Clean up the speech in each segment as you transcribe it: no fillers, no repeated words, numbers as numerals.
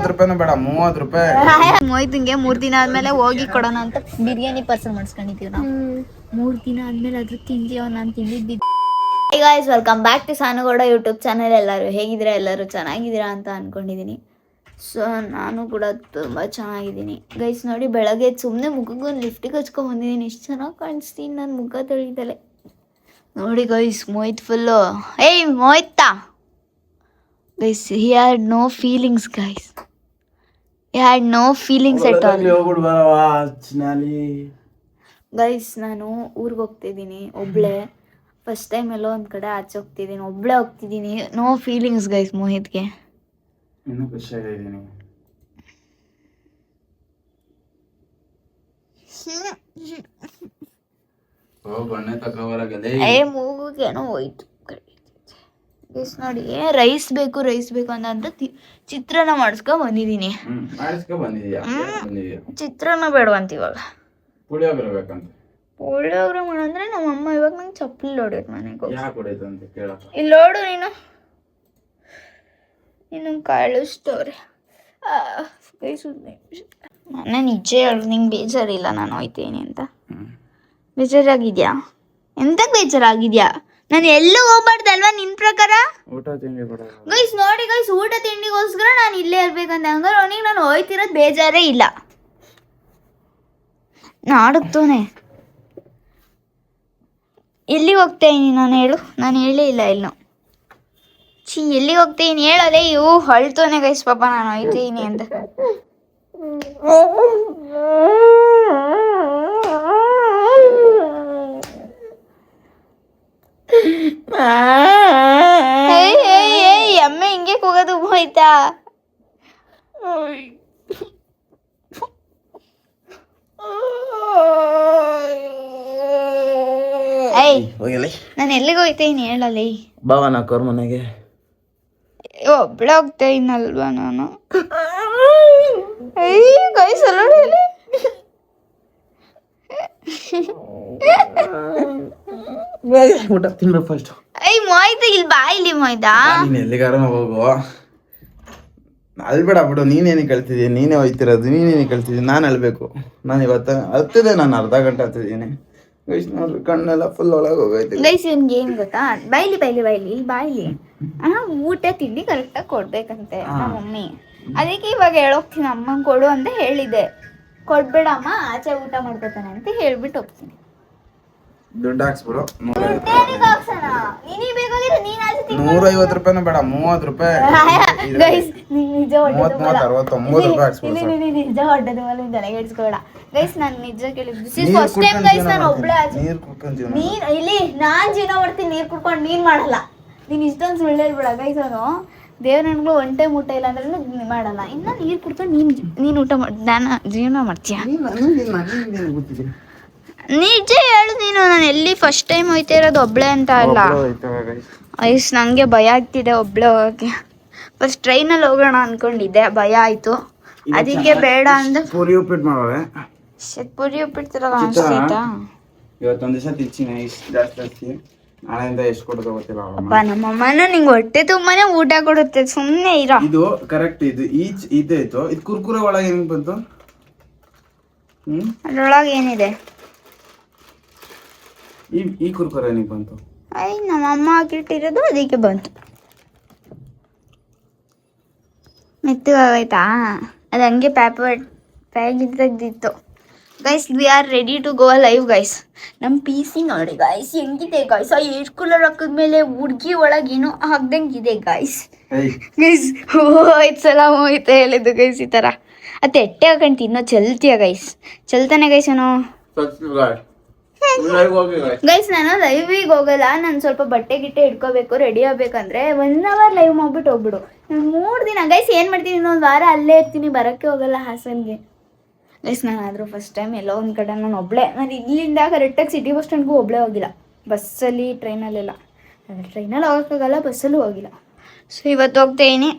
ರೂಪಾಯಿನೂ ಬೇಡ, 30 ರೂಪಾಯಿ. ಮೊಯ್ತಿಂಗೆ 3 ದಿನ ಆದ್ಮೇಲೆ ಹೋಗಿ ಕೊಡೋಣ ಅಂತ ಬಿರಿಯಾನಿ ಪಾರ್ಸಲ್ ಮಾಡಿಸ್ಕೊಂಡಿದ್ದೀವಿ ನಾವು. 3 ದಿನ ಆದ್ಮೇಲೆ ಅದ್ರ ತಿಂದೀವ. ನಾನು ತಿಂದಿದ್ದು. Hey guys, welcome back to Sanu Gowda YouTube channel. ಎಲ್ಲರೂ ಹೇಗಿದ್ದೀರಾ? ಎಲ್ಲರೂ ಚೆನ್ನಾಗಿದ್ದೀರಾ ಅಂತ ಅನ್ಕೊಂಡಿದ್ದೀನಿ. ಸೊ ನಾನು ಕೂಡ ತುಂಬ ಚೆನ್ನಾಗಿದ್ದೀನಿ ಗೈಸ್. ನೋಡಿ, ಬೆಳಗ್ಗೆ ಸುಮ್ಮನೆ ಮುಖಕ್ಕೆ ಒಂದು ಲಿಫ್ಟಿಗೆ ಹಚ್ಕೊಂಡು ಬಂದಿದ್ದೀನಿ. ಎಷ್ಟು ಚೆನ್ನಾಗಿ ಕಾಣಿಸ್ತೀನಿ ನಾನು ಮುಖ ತೊಳಿದಲೆ. ನೋಡಿ ಗೈಸ್, ಮೋಹಿತ್ ಫುಲ್ಲು. ಏಯ್ ಮೋಹಿತಾ guys, he had no feelings guys. He had no feelings at all. Guys, ನಾನು ಊರಿಗೆ ಹೋಗ್ತಿದ್ದೀನಿ ಒಬ್ಳೆ. ಫಸ್ಟ್ ಟೈಮ್ ಎಲ್ಲೋ ಒಂದು ಕಡೆ ಆಚೆ ಹೋಗ್ತಿದ್ದೀನಿ, ಒಬ್ಳೆ ಹೋಗ್ತಿದ್ದೀನಿ. ನೋ ಫೀಲಿಂಗ್ಸ್ ಗೈಸ್ ಮೋಹಿತ್ಗೆ. ಇನ್ನೂ ಖುಷಿಯಾಗಿದ್ದೀನಿ. ಮೂಗೇನೋ ಹೋಯ್ತು ಗೈಸ್. ನೋಡಿ, ರೈಸ್ ಬೇಕು ಅಂತ ಚಿತ್ರಾನ್ನ ಮಾಡಿಸ್ಕೊಂಡ್ ಬಂದಿದ್ದೀನಿ. ಚಿತ್ರಾನ್ನ ಬೇಡವಂತ ಇವಾಗ. ಪುಳಿಯೋಗರೆ ಮಾಡಂದ್ರೆ ನಮ್ಮಮ್ಮ ಇವಾಗ ನಂಗೆ ಚಪ್ಪಲಿ ಹೊಡಿಯೋದು ಮನೆಗೆ. ಇಲ್ಲಿ ನೋಡು ನೀನು ಕಳಿಸ್ತವ್ರೆ ಗೈಸ್. ನಾನು ನಿಜ ಹೇಳು, ನಿಂಗೆ ಬೇಜಾರಿಲ್ಲ ನಾನು ಹೋಯ್ತೀನಿ ಅಂತ? ಬೇಜಾರಾಗಿದ್ಯಾ? ಎಂತಕ್ಕೆ ಬೇಜಾರಾಗಿದ್ಯಾ? ನಾನು ಎಲ್ಲೂ ಹೋಗ್ಬಾರ್ದಲ್ವಾ ನಿನ್ ಪ್ರಕಾರ? ಗೈಸ್ ನೋಡಿ ಗೈಸ್, ಊಟ ತಿಂಡಿಗೋಸ್ಕರ ನಾನು ಇಲ್ಲೇ ಇರ್ಬೇಕಂತ. ಹಂಗಾರೆ ಅವನಿಗೆ ನಾನು ಹೋಯ್ತಿರೋದು ಬೇಜಾರೇ ಇಲ್ಲ. ನಾಡುತ್ತೋನೆ ಎಲ್ಲಿಗೆ ಹೋಗ್ತಾ ಇದೀನಿ ನಾನು ಹೇಳು? ನಾನು ಹೇಳೇ ಇಲ್ಲ ಇನ್ನು. ಎಲ್ಲಿಗೆ ಹೋಗ್ತಾ ಇದೀನಿ ಹೇಳೋದೇ? ಇವು ಅಳ್ತೋನೆ ಗೈಸ್ ಪಾಪ, ನಾನು ಹೋಯ್ತೀನಿ ಅಂತ. ಅಮ್ಮ ಹಿಂಗೆ ಕೂಗೋದು ಹೋಯ್ತಾ? ನಾನು ಎಲ್ಲಿಗೆ ಹೋಯ್ತೀನಿ ಹೇಳಲಿ? ಬಾವನ ಕೋರ್ ಮನೆಗೆ ಒಬ್ಳೆ ಹೋಗ್ತಾ ಇನಲ್ವಾ ನಾನು? ಗೈಸ್ ಊಟ ತಿನ್ಬೇಕು ಫಸ್ಟ್. ಮೊಯ್ತ ಇಲ್ಲಿ ಬಾ, ಇಲ್ಲಿ ಮೊಯ್ತಾ. ನೀನ್ ಎಲ್ಲಿಗಾರ ಹೋಗು, ಅಲ್ಬೇಡ ಬಿಡು. ನೀನೇನಿಗೆ ಕಳ್ತಿದ್ದೀನಿ? ನೀನೇ ಹೋಯ್ತಿರೋದು, ನೀನೇನಿಗೆ ಕಳ್ತಿದ್ದೀನಿ? ನಾನು ಅಳ್ಬೇಕು? ನಾನು ಇವತ್ತು ಹತ್ತಿದೆ, ನಾನು ಅರ್ಧ ಗಂಟೆ ಹತ್ತಿದ್ದೀನಿ ಗೈಸ್. ನೋಡ್ರಿ, ಕಣ್ಣೆಲ್ಲ ಫುಲ್ ಒಳಗೆ ಹೋಗೈತೆ ಗೈಸ್. ಇವ್ನಿಗೆ ಏನ್ ಗೊತ್ತಾ? ಬಾಯ್ಲಿ ಊಟ ತಿಂಡಿ ಕರೆಕ್ಟಾಗಿ ಕೊಡ್ಬೇಕಂತೆ ನಮ್ಮ ಮಮ್ಮಿ. ಅದಕ್ಕೆ ಇವಾಗ ಹೇಳೋಗ್ತೀನಿ, ಅಮ್ಮಂಗೆ ಕೊಡು ಅಂತ ಹೇಳಿದ್ದೆ. ಕೊಡ್ಬೇಡ ಅಮ್ಮ, ಆಚೆ ಊಟ ಮಾಡ್ಕೊತಾನೆ ಅಂತ ಹೇಳ್ಬಿಟ್ಟು ಹೋಗ್ತೀನಿ. ದುಡ್ಡು ಹಾಕ್ಸ್ಬಿಡು. 150 ರೂಪಾಯಿನೂ ಬೇಡ, 30 ರೂಪಾಯಿ. ಗೈಸ್ ನಿಜ ಹೊಡ್ಡೋದು ನಿಜ ಹೊಡ್ಡೋದು ಮೇಲೆ ತಲೆಗೆಡ್ಸ್ಕೊಬೇಡ ಗೈಸ್. ನಾನು ನಿಜ ಕೇಳಿದ್ದು ಫಸ್ಟ್ ಟೈಮ್ ಗೈಸ್. ನಾನು ಒಬ್ಳೆ ನೀರ್ ಇಲ್ಲಿ ನಾನ್ ಜೀವನ ಮಾಡ್ತೀನಿ, ನೀರ್ ಕುಡ್ಕೊಂಡು ನೀನ್ ಮಾಡಲ್ಲ. ನೀನ್ ಇಷ್ಟೊಂದು ಸುಳ್ಳು ಹೇಳ್ಬೇಡ ಗೈಸ್. ಅವನು ದೇವ್ರ ನನ್ಗಳು ಒನ್ ಟೈಮ್ ಊಟ ಇಲ್ಲ ಅಂದ್ರೆ ಮಾಡಲ್ಲ. ಇನ್ನ ನೀರ್ ಕುಡ್ಕೊಂಡು ನೀನ್ ಊಟ ನಾನು ಜೀವನ ಮಾಡ್ತೀಯ? ನಿಜ ಹೇಳು ನೀನು. ನಾನು ಎಲ್ಲಿ ಫಸ್ಟ್ ಟೈಮ್ ಹೋಯ್ತಾ ಇರೋದು ಒಬ್ಳೆ ಅಂತ ಅಲ್ಲ ಗೈಸ್. ನಂಗೆ ಭಯ ಆಗ್ತಿದೆ ಒಬ್ಳೆ ಹೋಗಕ್ಕೆ. ಫಸ್ಟ್ ಟ್ರೈನಲ್ಲಿ ಹೋಗೋಣ ಅನ್ಕೊಂಡಿದ್ದೆ, ಭಯ ಆಯ್ತು. ಅದಕ್ಕೆ ಬೇಡ ಅಂದ. ಪೂರಿ ಉಪ್ಪಿಟ್ಟು ತರ ಅನ್ಸ್ತಾ. ಇವತ್ತೊಂದ್ ದಿವಸ ತಿಚ್ಚಿನ ಜಾಸ್ತಿ. ನಾಳೆಯಿಂದ ಎಷ್ಟು ಕೊಡೋದು ಗೊತ್ತಿಲ್ಲ. ಅಪ್ಪ ನಮ್ಮಮ್ಮನ ನಿಂಗೆ ಹೊಟ್ಟೆ ತುಂಬಾನೇ ಊಟ ಕೊಡುತ್ತೆ, ಸುಮ್ಮನೆ ಇರೋ. ಇದು ಕರೆಕ್ಟ್. ಇದು ಇದಾಯ್ತು. ಇದು ಕುರ್ಕುರೆ ಒಳಗೆ ಹೆಂಗ್ ಬಂತು? ಅದ್ರೊಳಗೆ ಏನಿದೆ? ಈ ಕುರ್ಕುರೆ ಏನಿಗೆ ಬಂತು? ನಮ್ಮಮ್ಮ ಹಾಕಿಟ್ಟಿರೋದು, ಅದಕ್ಕೆ ಬಂತು. ಮೆತ್ತಗಾಗೈತಾ? ಅದು ಹಂಗೆ ಪ್ಯಾಕೆಟ್ ತೆಗ್ದಿತ್ತು guys. We are ready to go live guys. ನಮ್ಮ PC ನೋಡಿ ಗೈಸ್ ಹೆಂಗಿದೆ ಗೈಸ್. ಆ ಏರ್ ಕೂಲರ್ ಹಾಕಿದ್ಮೇಲೆ ಹುಡ್ಗಿ ಒಳಗೇನೋ ಹಾಕ್ದಂಗಿದೆ ಗೈಸ್. ಹೋಯ್ತು ಹೋಯ್ತಾ ಹೇಳಿದ್ದು ಗೈಸ್. ಈ ಥರ ಅದು ಎಟ್ಟೆ ಹಾಕೊಂಡು ಇನ್ನೂ ಚಲ್ತೀಯ ಗೈಸ್? ಚಲ್ತಾನೆ ಗೈಸ್ ಏನೋ ಗೈಸ್. ನಾನು ಲೈವಿಗೆ ಹೋಗಲ್ಲ, ನಾನು ಸ್ವಲ್ಪ ಬಟ್ಟೆ ಗಿಟ್ಟೆ ಇಟ್ಕೋಬೇಕು, ರೆಡಿ ಆಗ್ಬೇಕಂದ್ರೆ 1 hour ಲೈವ್ ಮಾಡ್ಬಿಟ್ಟು ಹೋಗ್ಬಿಡು. ನಾನು 3 ದಿನ ಗೈಸ್ ಏನು ಮಾಡ್ತೀನಿ, ಇನ್ನೊಂದು ವಾರ ಅಲ್ಲೇ ಇರ್ತೀನಿ, ಬರೋಕ್ಕೆ ಹೋಗಲ್ಲ ಹಾಸನ್ಗೆ ಗೈಸ್. ನಾನಾದರೂ ಫಸ್ಟ್ ಟೈಮ್ ಎಲ್ಲೋ ಒಂದು ಕಡೆ ನಾನು ಒಬ್ಳೆ. ನಾನು ಇಲ್ಲಿಂದ ಕರೆಕ್ಟಾಗಿ ಸಿಟಿ ಬಸ್ ಸ್ಟ್ಯಾಂಡ್ಗೂ ಒಬ್ಳೆ ಹೋಗಿಲ್ಲ. ಬಸ್ಸಲ್ಲಿ ಟ್ರೈನಲ್ಲೆಲ್ಲ, ಟ್ರೈನಲ್ಲಿ ಹೋಗೋಕ್ಕಾಗಲ್ಲ, ಬಸ್ಸಲ್ಲೂ ಹೋಗಿಲ್ಲ. ಸೊ ಇವತ್ತು ಹೋಗ್ತಾಯಿನಿ.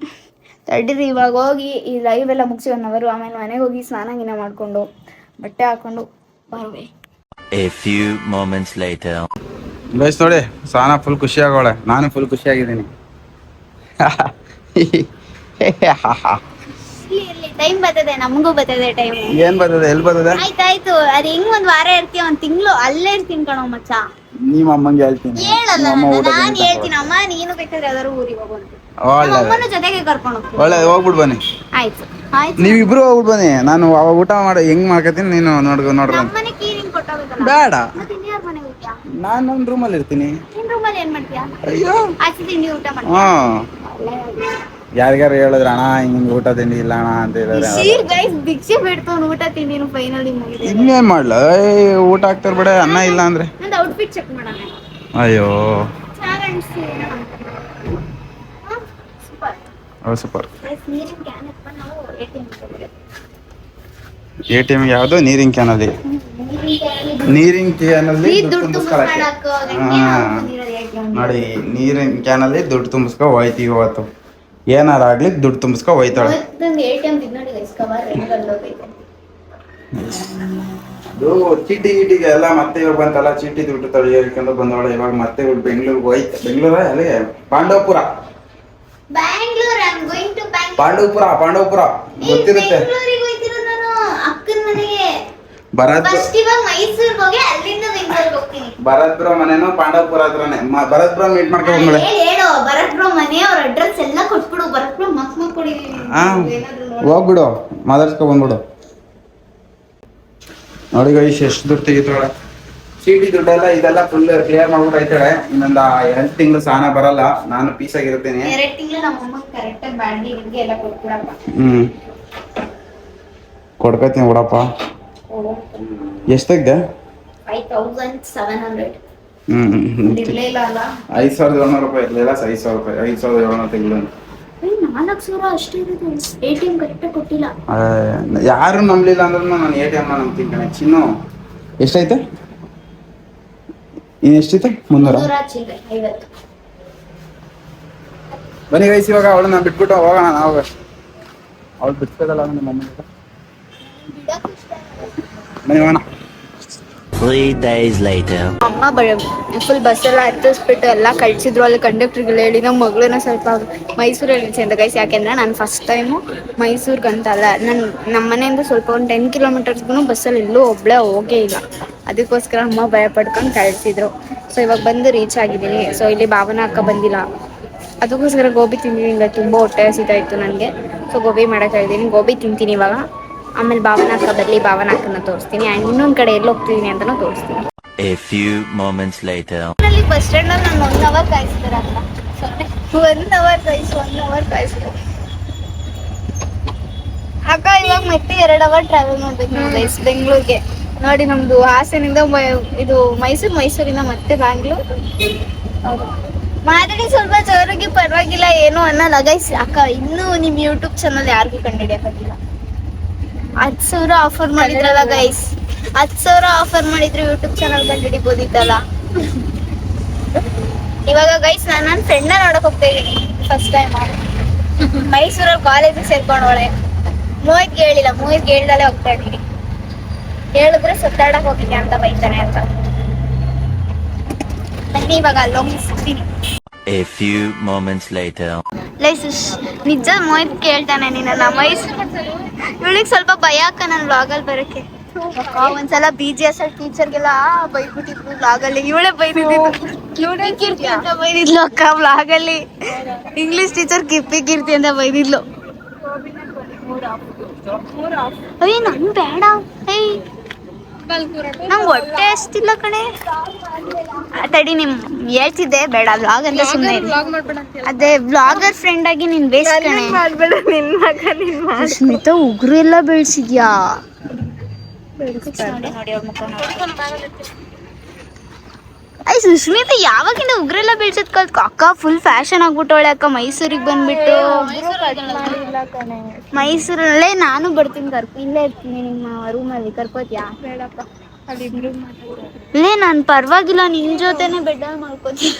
ತಡೀರಿ, ಇವಾಗ ಹೋಗಿ ಈ ಲೈವ್ ಎಲ್ಲ ಮುಗಿಸಿ 1 hour, ಆಮೇಲೆ ಮನೆಗೆ ಹೋಗಿ ಸ್ನಾನ ಗಿನ ಮಾಡಿಕೊಂಡು ಬಟ್ಟೆ ಹಾಕ್ಕೊಂಡು ಬರುವೆ. A few moments later. Guys ನೋಡಿ, ಸಾನ ಫುಲ್ ಖುಷಿಯಾಗೋಳೆ, ನಾನು ಫುಲ್ ಖುಷಿಯಾಗಿದ್ದೀನಿ. ಟೈಮ್ ಬರ್ತದೆ, ನಮಗೂ ಬರ್ತದೆ ಟೈಮ್. ಏನ್ ಬರ್ತದೆ, ಎಲ್ಲಿ ಬರ್ತದೆ? ಆಯ್ತಾಯ್ತು, ಅದ್ ಹೆಂಗ್ ಒಂದ್ ವಾರ ಇರ್ತೀಯ, ಒಂದ್ ತಿಂಗಳು ಅಲ್ಲೇ ಇರ್ತೀನಿ ಕಣೋ ಮಚ್ಚ. ನಿಮ್ಮ ಅಮ್ಮಂಗೆ ಹೇಳ್ತೀನಿ. ಹೇಳಲ್ಲ, ನಿಮ್ಮ ಅಮ್ಮ ಊಟ ನಾನ್ ತಿಂಡಿ ಹೇಳ್ತೀನಿ ಅಮ್ಮ, ನೀನು ಬೇಕಾದ್ರೆ ಯಾವ್ದಾದ್ರು ಊರಿಗೆ ಹೋಗೋದು. ಒಳ್ಳೆ ಅಮ್ಮನ ಜೊತೆಗೆ ಕರ್ಕೊಂಡು ಹೋಗ್ತೀನಿ. ಒಳ್ಳೆ ಹೋಗ್ಬಿಟ್ಟು ಬನ್ನಿ. ಆಯ್ತು ಆಯ್ತು. ನೀವಿಬ್ರು ಹೋಗ್ಬಿಟ್ಟು ಬನ್ನಿ, ನಾನು ಅವಾಗ ಊಟ ಮಾಡಿ ಹೆಂಗ್ ಮಾಡ್ಕೊತೀನಿ ನೀನು ನೋಡ್ರಿ. ನಮ್ಮನೆ ಕೀ ನಿಂಗೆ ಕೊಟ್ಟೋಗ್ಬೇಕಲ್ಲ. ಬೇಡ, ಮತ್ತೆ ಇನ್ಯಾರ ಮನೆಗೆ ಹೋಗ್ತೀಯಾ? ನಾನು ನನ್ನ ರೂಮಲ್ಲಿ ಇರ್ತೀನಿ. ನಿನ್ ರೂಮಲ್ಲಿ ಏನ್ ಮಾಡ್ತೀಯಾ? ಅಯ್ಯೋ, ಆಚೆ ತಿಂಡಿ ಊಟ ಮಾಡ್ತೀಯಾ? ಯಾರಿಗಾರು ಹೇಳಿದ್ರ ಅಣ್ಣ ಹಿಂಗ್ ಊಟ ತಿಂಡಿ ಇಲ್ಲ ಅಣ್ಣ ಅಂತ ಹೇಳಿದ್ರೆ ಭಿಕ್ಷೆ ಬಿಡ್ತಾವ್ ಊಟ ತಿಂಡಿನು ಫೈನಲಿ ಮುಗಿದೆ. ಇನ್ನೇನ್ ಮಾಡ್ಲ, ಊಟ ಹಾಕ್ತಾರ ಬೇಡ ಅನ್ನ ಇಲ್ಲ ಅಂದ್ರೆ. ನಂದು ಔಟ್ಫಿಟ್ ಚೆಕ್ ಮಾಡೋಣ. ಅಯ್ಯೋ ಚೆನ್ನಾಗಿ ಸೂಪರ್. ನೀರಿನ ಕ್ಯಾನ್ ಎತ್ಕೊಂಡು ನಾವು ATM ಯಾವ್ದು? ನೀರಿನ ಕ್ಯಾನಲ್ಲಿ. ನೀರಿನ ಕ್ಯಾನಲ್ಲಿ ದುಡ್ಡು ತುಂಬಿಸ್ಕೊಳಕ್ಕೆ. ನೋಡಿ, ನೀರಿನ ಕ್ಯಾನಲ್ಲಿ ದುಡ್ಡು ತುಂಬಿಸ್ಕೊ ಹೋಯ್ತೀವಿ ಇವತ್ತು. ಏನಾರ ಆಗ್ಲಿ ದುಡ್ಡು ತುಂಬಿಸ್ಕೊ ಹೋಯ್ತಾಳೆ. ಅದು ಚೀಟಿ ಗೀಟಿಗೆ ಎಲ್ಲ ಮತ್ತೆ ಇವಾಗ ಬಂತಲ್ಲ, ಚೀಟಿ ದುಡ್ಡು ತಳಿಯಕೊಂಡು ಬಂದವಳೆ. ಇವಾಗ ಮತ್ತೆ ಬೆಂಗಳೂರಿಗೆ ಹೋಯ್ತು. ಬೆಂಗಳೂರ ಅಲ್ಲಿ ಪಾಂಡವಪುರ ಪಾಂಡವಪುರ ಗೊತ್ತಿರುತ್ತೆ. ಭರತ್ ಬ್ರೋ ಮನೇನು ಪಾಂಡವಪುರ ಹತ್ರನೇ. ಭರತ್ ಬ್ರೋ ಮೀಟ್ ಮಾಡ್ಕೊ ಬಂದ್ಮೇಲೆ ಭರತ್ ಬ್ರೋ ಮನೆ ಅವ್ರ ಅಡ್ರೆಸ್ ಎಲ್ಲ ಕೊಟ್ಬಿಡು. ಭರತ್ ಬ್ರೋ ಮಕ್ಸ್ ಕೊಡಿ. ಹೋಗ್ಬಿಡು, ಮಾತಾಡ್ಸ್ಕೊ ಬಂದ್ಬಿಡು. ನೋಡಿ ಗೈಸ್, ಎಷ್ಟು ದುಡ್ಡು ತೆಗಿತಾಳೆ. ಚೀಟಿ ದುಡ್ಡೆಲ್ಲ ಇದೆಲ್ಲ ಫುಲ್ ಕ್ಲಿಯರ್ ಮಾಡ್ಬಿಟ್ಟು ಐತಾಳೆ. ಇನ್ನೊಂದು 2 ತಿಂಗಳು ಸಾನ ಬರಲ್ಲ, ನಾನು ಪೀಸ್ ಆಗಿರ್ತೀನಿ. 2 ತಿಂಗಳು ನಮ್ಮ ಅಮ್ಮ ಕರೆಕ್ಟ್ ಆಗಿ ಬಾಡಿಗೆ ಎಲ್ಲ ಕೊಟ್ಬಿಡಪ್ಪ. ಕೊಡ್ಕತೀನಿ ಬಿಡಪ್ಪ. ಎಷ್ಟಾಗಿದೆ? 5700. 5700 ರೂಪಾಯಿ ಇರಲಿಲ್ಲ, 5000 ರೂಪಾಯಿ. 5700 ತಿಂಗಳು. 4,000 ಅಷ್ಟೇ ಇರೋದು. ATM ಕರೆಕ್ಟ್ ಕೊಟ್ಟಿಲ್ಲ. ಯಾರು ನಂಬಲಿಲ್ಲ ಅಂದ್ರೂ ನಾನು ATM ನಂಬ್ತೀನಿ ಕಣೆ. ಚಿನ್ನು ಎಷ್ಟೈತೆ? ಎಷ್ಟೈತೆ? 350. ಬನ್ನಿ ಗೈಸ್, ಇವಾಗ ಅವಳನ್ನ ಬಿಟ್ಬಿಟ್ಟು ಹೋಗೋಣ. ನಾವು ಅವಳು ಬಿಡ್ಸೋದಲ್ಲ ನಮ್ಮ ಮಮ್ಮಿ. ಬನ್ನಿ ಹೋಗೋಣ. 3 days later. ಅಮ್ಮ ಫುಲ್ ಬಸ್ಸೆಲ್ಲ ಹತ್ತಿಸ್ಬಿಟ್ಟು ಎಲ್ಲ ಕಳ್ಸಿದ್ರು. ಅಲ್ಲಿ ಕಂಡಕ್ಟ್ರಿಗೆ ಹೇಳಿ ನಮ್ಮ ಮಗಳನ್ನ ಸ್ವಲ್ಪ ಮೈಸೂರಲ್ಲಿ ಇಳಿಸಿ ಗೈಸ್. ಯಾಕೆಂದ್ರೆ ನಾನು ಫಸ್ಟ್ ಟೈಮು ಮೈಸೂರಿಗಂತಲ್ಲ, ನಮ್ಮ ಮನೆಯಿಂದ ಸ್ವಲ್ಪ ಒಂದು 10 ಕಿಲೋಮೀಟರ್ಸ್ಗೂ ಬಸ್ಸಲ್ಲಿ ಎಲ್ಲೂ ಒಬ್ಬಳೇ ಹೋಗೇ ಇಲ್ಲ. ಅದಕ್ಕೋಸ್ಕರ ಅಮ್ಮ ಭಯ ಪಡ್ಕೊಂಡು ಕಳಿಸಿದ್ರು. ಸೊ ಇವಾಗ ಬಂದು ರೀಚ್ ಆಗಿದ್ದೀನಿ. ಸೊ ಇಲ್ಲಿ ಭಾವನಾ ಅಕ್ಕ ಬಂದಿಲ್ಲ, ಅದಕ್ಕೋಸ್ಕರ ಗೋಬಿ ತಿಂತೀನಿ. ಇಲ್ಲ ತುಂಬ ಹೊಟ್ಟೆ ಹಸಿತಾಯಿತ್ತು ನನಗೆ. ಸೊ ಗೋಬಿ ಮಾಡೋಕೆ ಇದ್ದೀನಿ, ಗೋಬಿ ತಿಂತೀನಿ ಇವಾಗ. ಆಮೇಲೆ ಭಾವನಾ ಅಕ್ಕ ಬರಲಿ, ಭಾವನಾ ಅಕ್ಕನ ತೋರಿಸ್ತೀನಿ. ಆ್ಯಂಡ್ ಇನ್ನೊಂದು ಕಡೆ ಎಲ್ಲಿ ಹೋಗ್ತಿದ್ದೀನಿ ಅಂತಲೂ ತೋರಿಸ್ತೀನಿ. A few moments later. Bus ಸ್ಟ್ಯಾಂಡಲ್ಲಿ ನಾನು 1 ಅವರ್ ಕಾಯಿಸ್ತಾರೆ ಅಕ್ಕ. 1 ಅವರ್ ಕಾಯಿಸ್ತಾರೆ ಅಕ್ಕ. ಇವಾಗ ಮತ್ತೆ 2 ಅವರ್ ಟ್ರಾವೆಲ್ ಮಾಡ್ಬೇಕು ನಾವು ಗೈಸ್ ಬೆಂಗಳೂರಿಗೆ. ನೋಡಿ, ನಮ್ದು ಹಾಸನಿಂದ ಇದು ಮೈಸೂರಿಂದ ಮತ್ತೆ ಬ್ಯಾಂಗ್ಳೂರ್. ಮಾತಾಡಿ ಸ್ವಲ್ಪ ಜೋರಾಗಿ, ಪರವಾಗಿಲ್ಲ, ಏನು ಅನ್ನಲ್ಲ ಗೈಸ್. ಅಕ್ಕ ಇನ್ನೂ ನಿಮ್ಮ ಯೂಟ್ಯೂಬ್ ಚಾನಲ್ ಯಾರಿಗೂ ಕಂಡುಹಿಡಿಯಕ್ಕಾಗಿಲ್ಲ. 10,000 ಆಫರ್ ಮಾಡಿದ್ರಲ್ಲ ಗೈಸ್, 10,000 ಆಫರ್ ಮಾಡಿದ್ರು ಯೂಟ್ಯೂಬ್ ಚಾನಲ್ ಕಂಡುಹಿಡಿಬೋದಿತ್ತಲ್ಲ. ಇವಾಗ ಗೈಸ್ ನಾನು ನನ್ನ ಫ್ರೆಂಡ್ನ ನೋಡಕ್ ಹೋಗ್ತಾ ಇದ್ದೀನಿ ಫಸ್ಟ್ ಟೈಮ್. ಮೈಸೂರಲ್ಲಿ ಕಾಲೇಜಿಗೆ ಸೇರ್ಕೊಂಡವಳೆ. ಮೂವಿಗೆ ಹೇಳಿದಲ್ಲೇ ಹೋಗ್ತಾ ಇದ್ದೀನಿ. ಹೇಳಿದ್ರೆ ಸುತ್ತಾಡಕ್ ಹೋಗಿದ್ದೆ ಅಂತ ಬೈತಾನೆ ಅಂತ. ಬನ್ನಿ ಇವಾಗ ಅಲ್ಲೋಗಿ ಸಿಗ್ತೀನಿ. A few moments later. ನಿಜ ಮೋಹಿತ್ ಕೇಳ್ತಾನೆ ನಿನ್ನ ಮೈಸೂರು. ಇವಳಿಗೆ ಸ್ವಲ್ಪ ಭಯ ಅಕ್ಕ ನನ್ನ ವ್ಲಾಗಲ್ಲಿ ಬರೋಕ್ಕೆ. ಒಂದ್ಸಲ BGS ಟೀಚರ್ಗೆಲ್ಲ ಬೈದ್ಬಿಟ್ಟಿದ್ರು ವ್ಲಾಗಲ್ಲಿ. ಇವಳೇ ಬೈದಿದ್ದು ಅಂತ ಬೈದಿದ್ಲು ಅಕ್ಕ ವ್ಲಾಗಲ್ಲಿ. ಇಂಗ್ಲಿಷ್ ಟೀಚರ್ ಕಿರ್ತಿ ಅಂತ ಬೈದಿದ್ಲು. ಅಯ್ಯ ನಂಗೆ ಬೇಡ, ನಂಗೆ ಹೊಟ್ಟೆ ಅಷ್ಟಿಲ್ಲ ಕಣೆ. ತಡಿ, ನಿಮ್ ಹೇಳ್ತಿದ್ದೆ ಬೇಡ ವ್ಲಾಗ್ ಅಂತ ಸುಮ್ಮನೆ. ಅದೇ ವ್ಲಾಗರ್ ಫ್ರೆಂಡ್ ಆಗಿ ನೀನ್ ಬೇಸ್ ಕಣೆ. ಸ್ಮಿತಾ ಉಗುರು ಎಲ್ಲ ಬೆಳೆಸಿದ್ಯಾ? ಸುಸ್ಮಿತಾ ಯಾವಾಗಿಂದ ಉಗ್ರೆಲ್ಲ ಬೆಳ್ಸೋದ್ ಕಲ್ತ್ಕೊ ಅಕ್ಕ. ಫುಲ್ ಫ್ಯಾಷನ್ ಆಗ್ಬಿಟ್ಟವಳೆ ಅಕ್ಕ ಮೈಸೂರಿಗೆ ಬಂದ್ಬಿಟ್ಟು. ಮೈಸೂರಲ್ಲೇ ನಾನು ಬರ್ತೀನಿ, ಇಲ್ಲೇ ಇರ್ತೀನಿ ನಿಮ್ಮ ರೂಮಲ್ಲಿ. ಕರ್ಕೋತಿಯಾ? ಬೇಡಪ್ಪ, ಇಲ್ಲೇ ನಾನು ಪರವಾಗಿಲ್ಲ, ನಿನ್ ಜೊತೆನೆ ಬೆಡ್ಡಲ್ಲಿ ಮಾಡ್ಕೋತೀನಿ.